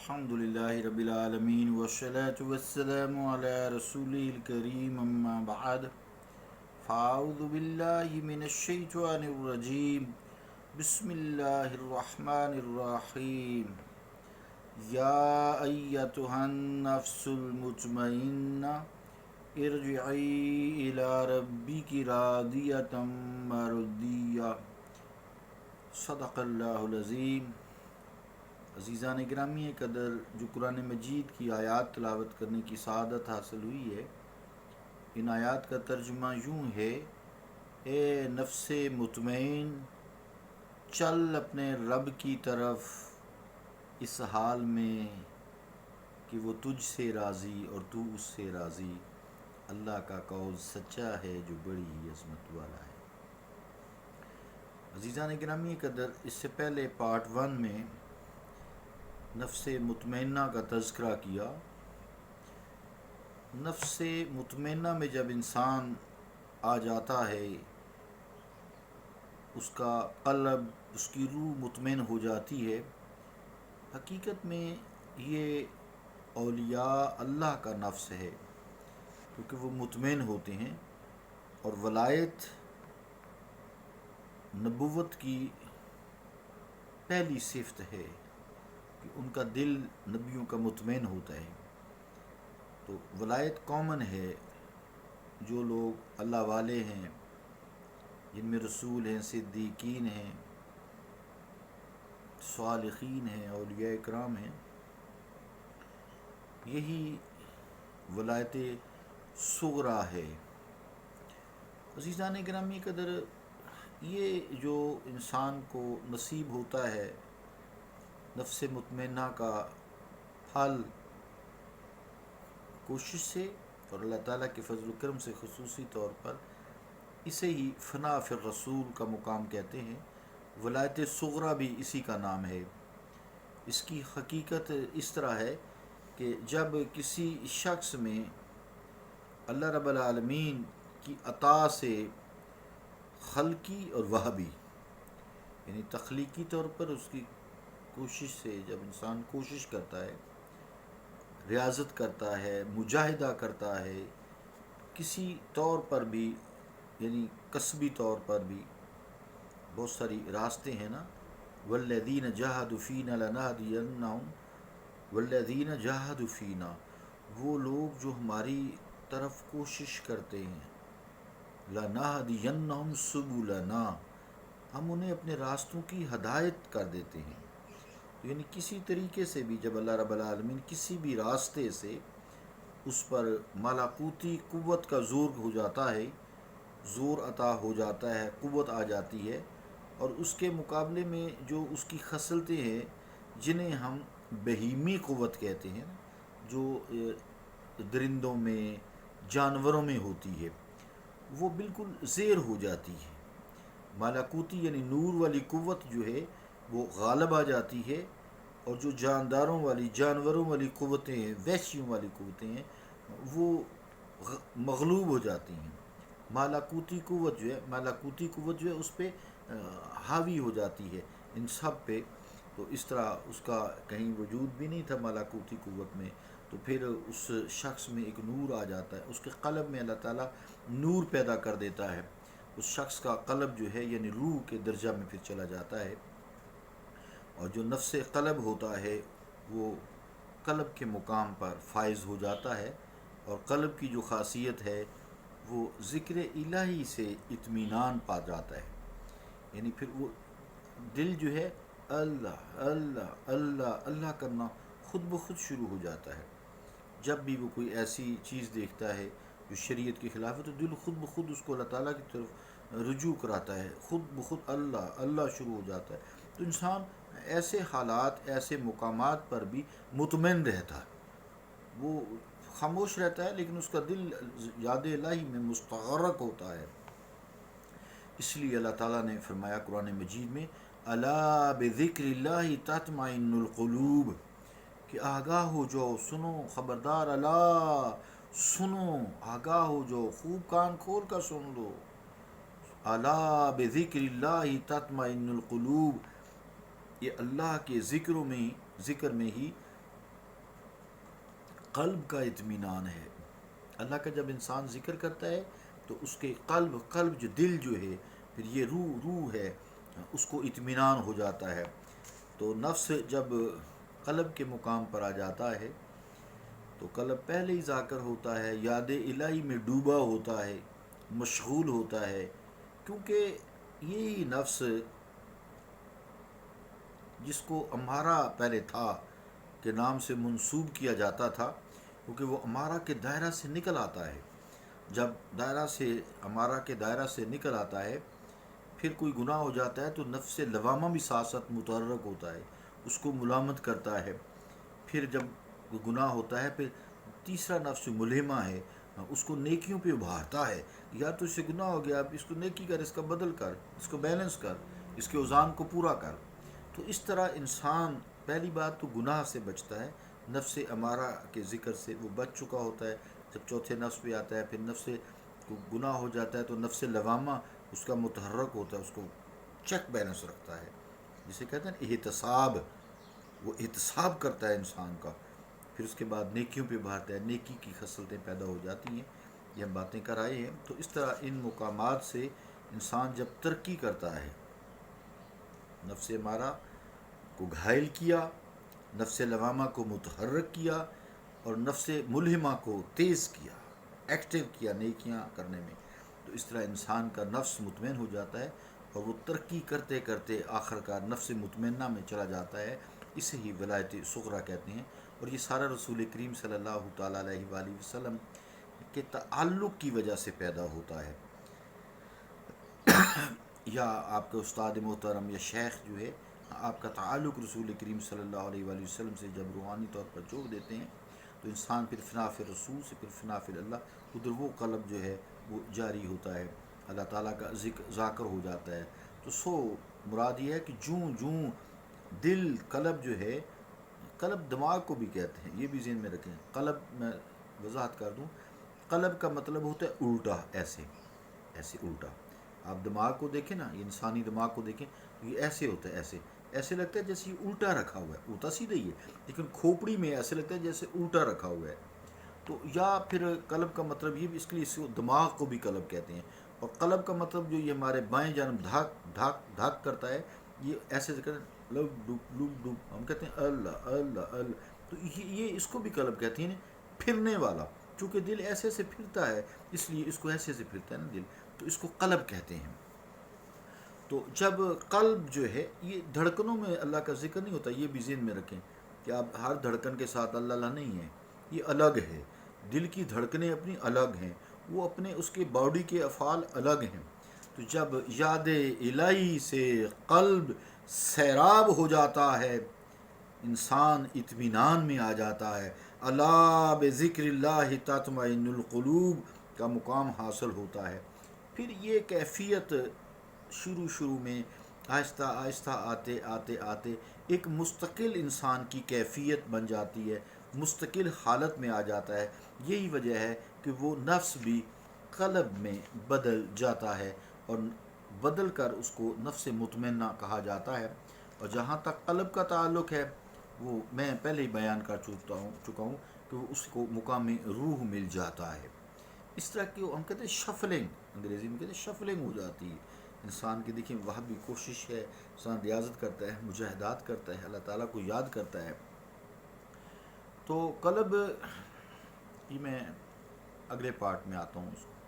الحمد لله رب العالمين والصلاة والسلام على رسوله الكريم أما بعد فأعوذ بالله من الشيطان الرجيم بسم الله الرحمن الرحيم يا أيتها النفس المطمئنة ارجعي إلى ربك راضية مرضية صدق اللہ العظیم۔ عزیزان گرامی قدر، جو قرآن مجید کی آیات تلاوت کرنے کی سعادت حاصل ہوئی ہے، ان آیات کا ترجمہ یوں ہے: اے نفس مطمئن، چل اپنے رب کی طرف اس حال میں کہ وہ تجھ سے راضی اور تو اس سے راضی۔ اللہ کا قول سچا ہے جو بڑی ہی عظمت والا ہے۔ عزیزان گرامی قدر، اس سے پہلے پارٹ 1 میں نفس مطمئنہ کا تذکرہ کیا۔ نفس مطمئنہ میں جب انسان آ جاتا ہے، اس کا قلب، اس کی روح مطمئن ہو جاتی ہے۔ حقیقت میں یہ اولیاء اللہ کا نفس ہے، کیونکہ وہ مطمئن ہوتے ہیں، اور ولایت نبوت کی پہلی صفت ہے کہ ان کا دل نبیوں کا مطمئن ہوتا ہے۔ تو ولایت کامن ہے، جو لوگ اللہ والے ہیں، جن میں رسول ہیں، صدیقین ہیں، صالحین ہیں، اولیاء کرام ہیں، یہی ولایت صغریٰ ہے۔ عزیزان گرامی قدر، یہ جو انسان کو نصیب ہوتا ہے نفس مطمئنہ کا پھل، کوشش سے اور اللہ تعالیٰ کے فضل و کرم سے خصوصی طور پر اسے ہی فنا فی الرسول کا مقام کہتے ہیں۔ ولایت صغریٰ بھی اسی کا نام ہے۔ اس کی حقیقت اس طرح ہے کہ جب کسی شخص میں اللہ رب العالمین کی عطا سے خلقی اور وہبی، یعنی تخلیقی طور پر اس کی کوشش سے جب انسان کوشش کرتا ہے، ریاضت کرتا ہے، مجاہدہ کرتا ہے، کسی طور پر بھی، یعنی کسبی طور پر بھی، بہت ساری راستے ہیں نا، والذین جاہدوا فینا لنہدینہم والذین جاہدوا فینا، وہ لوگ جو ہماری طرف کوشش کرتے ہیں، لنہدینہم سبلنا، ہم انہیں اپنے راستوں کی ہدایت کر دیتے ہیں۔ یعنی کسی طریقے سے بھی جب اللہ رب العالمین کسی بھی راستے سے اس پر ملاکوتی قوت کا زور ہو جاتا ہے، زور عطا ہو جاتا ہے، قوت آ جاتی ہے، اور اس کے مقابلے میں جو اس کی خصلتیں ہیں، جنہیں ہم بہیمی قوت کہتے ہیں، جو درندوں میں، جانوروں میں ہوتی ہے، وہ بالکل زیر ہو جاتی ہے۔ ملاکوتی یعنی نور والی قوت جو ہے وہ غالب آ جاتی ہے، اور جو جانداروں والی، جانوروں والی قوتیں ہیں، وحشیوں والی قوتیں ہیں، وہ مغلوب ہو جاتی ہیں۔ ملاکوتی قوت جو ہے اس پہ حاوی ہو جاتی ہے، ان سب پہ۔ تو اس طرح اس کا کہیں وجود بھی نہیں تھا ملاکوتی قوت میں، تو پھر اس شخص میں ایک نور آ جاتا ہے، اس کے قلب میں اللہ تعالیٰ نور پیدا کر دیتا ہے، اس شخص کا قلب جو ہے یعنی روح کے درجہ میں پھر چلا جاتا ہے، اور جو نفس قلب ہوتا ہے وہ قلب کے مقام پر فائز ہو جاتا ہے، اور قلب کی جو خاصیت ہے وہ ذکر الہی سے اطمینان پا جاتا ہے۔ یعنی پھر وہ دل جو ہے اللہ اللہ اللہ اللہ کرنا خود بخود شروع ہو جاتا ہے۔ جب بھی وہ کوئی ایسی چیز دیکھتا ہے جو شریعت کے خلاف ہے، تو دل خود بخود اس کو اللہ تعالیٰ کی طرف رجوع کراتا ہے، خود بخود اللہ اللہ شروع ہو جاتا ہے۔ تو انسان ایسے حالات، ایسے مقامات پر بھی مطمئن رہتا ہے، وہ خاموش رہتا ہے، لیکن اس کا دل یاد الہی میں مستغرق ہوتا ہے۔ اس لیے اللہ تعالیٰ نے فرمایا قرآن مجید میں، الا بذکر اللہ تطمئن القلوب، کہ آگاہ ہو جاؤ، سنو، خبردار، الا سنو، آگاہ ہو جاؤ، خوب کان کھول کر سن لو، الا بذکر اللہ تطمئن القلوب، یہ اللہ کے ذکر میں ہی قلب کا اطمینان ہے۔ اللہ کا جب انسان ذکر کرتا ہے تو اس کے قلب جو دل جو ہے، پھر یہ روح ہے، اس کو اطمینان ہو جاتا ہے۔ تو نفس جب قلب کے مقام پر آ جاتا ہے تو قلب پہلے ہی ذاکر ہوتا ہے، یاد الہی میں ڈوبا ہوتا ہے، مشغول ہوتا ہے، کیونکہ یہی نفس جس کو امارہ پہلے تھا کے نام سے منسوب کیا جاتا تھا، کیونکہ وہ امارہ کے دائرہ سے نکل آتا ہے۔ جب امارہ کے دائرہ سے نکل آتا ہے، پھر کوئی گناہ ہو جاتا ہے تو نفس لوامہ بھی ساتھ ساتھ متحرک ہوتا ہے، اس کو ملامت کرتا ہے۔ پھر جب کوئی گناہ ہوتا ہے، پھر تیسرا نفس ملہمہ ہے، اس کو نیکیوں پہ ابھارتا ہے، یا تو اس سے گناہ ہو گیا، اب اس کو نیکی کر، اس کا بدل کر، اس کو بیلنس کر، اس کے اوزان کو پورا کر۔ تو اس طرح انسان پہلی بات تو گناہ سے بچتا ہے، نفس امارہ کے ذکر سے وہ بچ چکا ہوتا ہے۔ جب چوتھے نفس پہ آتا ہے، پھر نفس کو گناہ ہو جاتا ہے تو نفس لوامہ اس کا متحرک ہوتا ہے، اس کو چیک بیلنس رکھتا ہے، جسے کہتے ہیں احتساب، وہ احتساب کرتا ہے انسان کا۔ پھر اس کے بعد نیکیوں پہ ابھارتا ہے، نیکی کی خصلتیں پیدا ہو جاتی ہیں، یہ ہم باتیں کر آئے ہیں۔ تو اس طرح ان مقامات سے انسان جب ترقی کرتا ہے، نفس امارہ کو گھائل کیا، نفس لوامہ کو متحرک کیا، اور نفس ملہمہ کو تیز کیا، ایکٹیو کیا نیکیاں کرنے میں، تو اس طرح انسان کا نفس مطمئن ہو جاتا ہے، اور وہ ترقی کرتے کرتے آخر کار نفس مطمئنہ میں چلا جاتا ہے۔ اسے ہی ولایت صغریٰ کہتے ہیں، اور یہ سارا رسول کریم صلی اللہ تعالیٰ علیہ وآلہ وسلم کے تعلق کی وجہ سے پیدا ہوتا ہے، یا آپ کے استاد محترم یا شیخ جو ہے، آپ کا تعلق رسول کریم صلی اللہ علیہ وآلہ وسلم سے جب روحانی طور پر جوڑ دیتے ہیں تو انسان پھر فنا فی رسول سے پھر فنا فی اللہ، ادھر وہ قلب جو ہے وہ جاری ہوتا ہے، اللہ تعالیٰ کا ذاکر ہو جاتا ہے۔ تو مراد یہ ہے کہ جوں دل قلب جو ہے، قلب دماغ کو بھی کہتے ہیں، یہ بھی ذہن میں رکھیں۔ قلب میں وضاحت کر دوں، قلب کا مطلب ہوتا ہے الٹا، ایسے الٹا۔ آپ دماغ کو دیکھیں نا، یہ انسانی دماغ کو دیکھیں، یہ ایسے ہوتا ہے، ایسے لگتا ہے جیسے یہ الٹا رکھا ہوا ہے، الٹا سیدھا ہی ہے، لیکن کھوپڑی میں ایسے لگتا ہے جیسے الٹا رکھا ہوا ہے۔ تو یا پھر قلب کا مطلب یہ بھی، اس کے لیے اس کو دماغ کو بھی قلب کہتے ہیں، اور قلب کا مطلب جو یہ ہمارے بائیں جانب دھاک کرتا ہے، یہ ایسے ذکر لب ڈب ہم کہتے ہیں اللہ اللہ اللہ، تو یہ اس کو بھی قلب کہتے ہیں، پھرنے والا، چونکہ دل ایسے سے پھرتا ہے اس لیے اس کو ایسے سے پھرتا ہے نا دل، تو اس کو قلب کہتے ہیں۔ تو جب قلب جو ہے، یہ دھڑکنوں میں اللہ کا ذکر نہیں ہوتا، یہ بھی ذہن میں رکھیں کہ آپ ہر دھڑکن کے ساتھ اللہ اللہ نہیں ہے، یہ الگ ہے، دل کی دھڑکنیں اپنی الگ ہیں، وہ اپنے اس کے باڈی کے افعال الگ ہیں۔ تو جب یاد الہی سے قلب سیراب ہو جاتا ہے، انسان اطمینان میں آ جاتا ہے، الا بذکر اللہ تطمئن القلوب کا مقام حاصل ہوتا ہے۔ پھر یہ کیفیت شروع میں آہستہ آہستہ آتے ایک مستقل انسان کی کیفیت بن جاتی ہے، مستقل حالت میں آ جاتا ہے۔ یہی وجہ ہے کہ وہ نفس بھی قلب میں بدل جاتا ہے، اور بدل کر اس کو نفس مطمئنہ کہا جاتا ہے۔ اور جہاں تک قلب کا تعلق ہے، وہ میں پہلے ہی بیان کر چکا ہوں کہ وہ اس کو مقام روح مل جاتا ہے۔ اس طرح کی ہم کہتے ہیں شفلنگ، انگریزی میں کہتے ہیں شفلنگ ہو جاتی ہے انسان کی۔ دیکھیں وہاں بھی کوشش ہے، انسان ریاضت کرتا ہے، مجاہدات کرتا ہے، اللہ تعالیٰ کو یاد کرتا ہے۔ تو قلب، یہ میں اگلے پارٹ میں آتا ہوں اس کو